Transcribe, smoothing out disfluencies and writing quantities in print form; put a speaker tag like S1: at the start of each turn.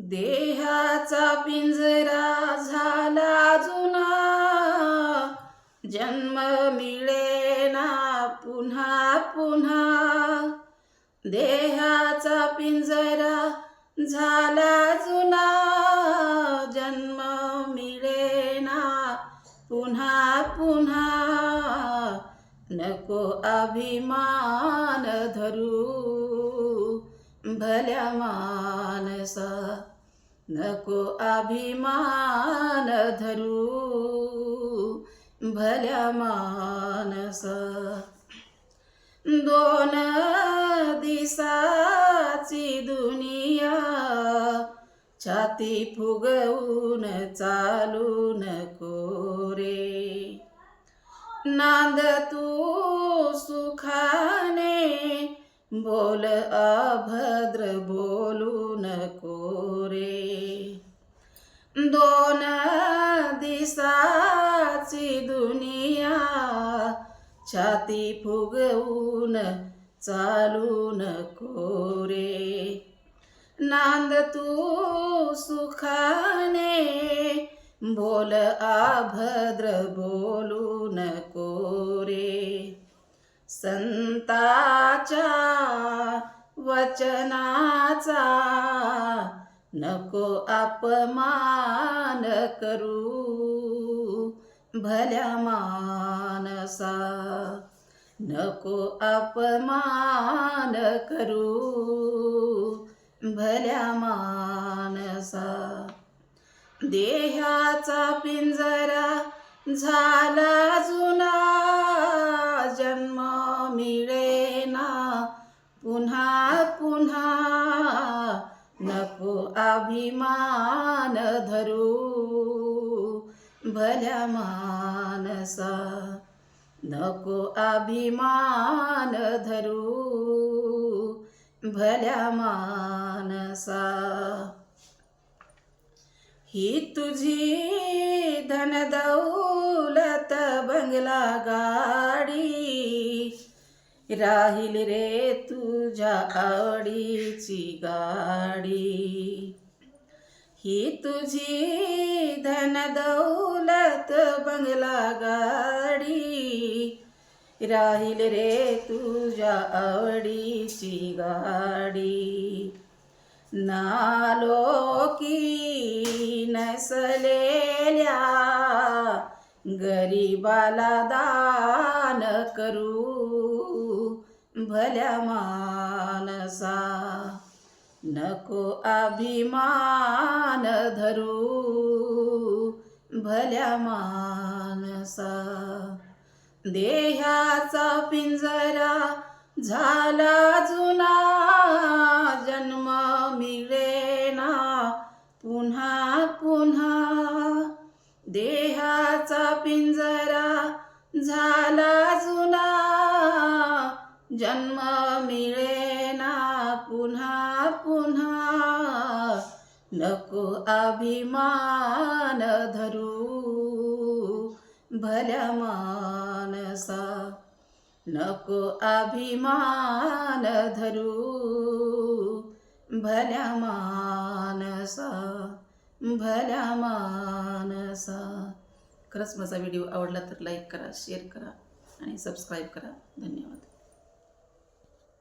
S1: देहाचा पिंजरा झाला जुना, जन्म मिळेना पुन्हा पुन्हा. देहाचा पिंजरा झाला जुना, जन्म मिळेना पुन्हा पुन्हा. नको अभिमान धरू भल्या मानसा, नको अभिमान धरू भल्या मानसा. दोन दिसाची दुनिया, छाती फुगवून चालू नको रे. नांद तू सुखाने, बोल अभद्र बोलू नको रे. दोन दिसाची दुनिया, छाती फुगवून चालू नको रे. नांद तू सुखाने, बोल अभद्र बोलू नको रे. संताच्या वचनाचा नको अपमान करू भल्या मानसा, नको अपमान करू भल्या मानसा. देहाचा पिंजरा झाला जुना, जन्म मिळेना पुन्हा पुन्हा. नको अभिमान धरू भल्या मानसा, नको अभिमान धरू भल्या मानसा. ही तुझी धनदौलत बंगला गाडी, राहील रे तुझ्या आवडीची गाडी. ही तुझी धनदौलत बंगला गाडी, राहील रे तुझ्या आवडीची गाडी. नालोकी नसलेल्या गरीबाला दान करू भल्या मानसा, नको अभिमान धरू भल्या मानसा. देहाचा पिंजरा झाला जुना, जन्म मिळेना पुन्हा पुन्हा. देहाचा पिंजरा झाला जुना, जन्म मिळेना पुन्हा पुन्हा. नको अभिमान धरू भल्या मानसा, नको अभिमान धरू भल्या मानसा भल्या मानसा. खरंच माझा व्हिडिओ आवडला तर लाईक करा, शेअर करा आणि सबस्क्राईब करा. धन्यवाद.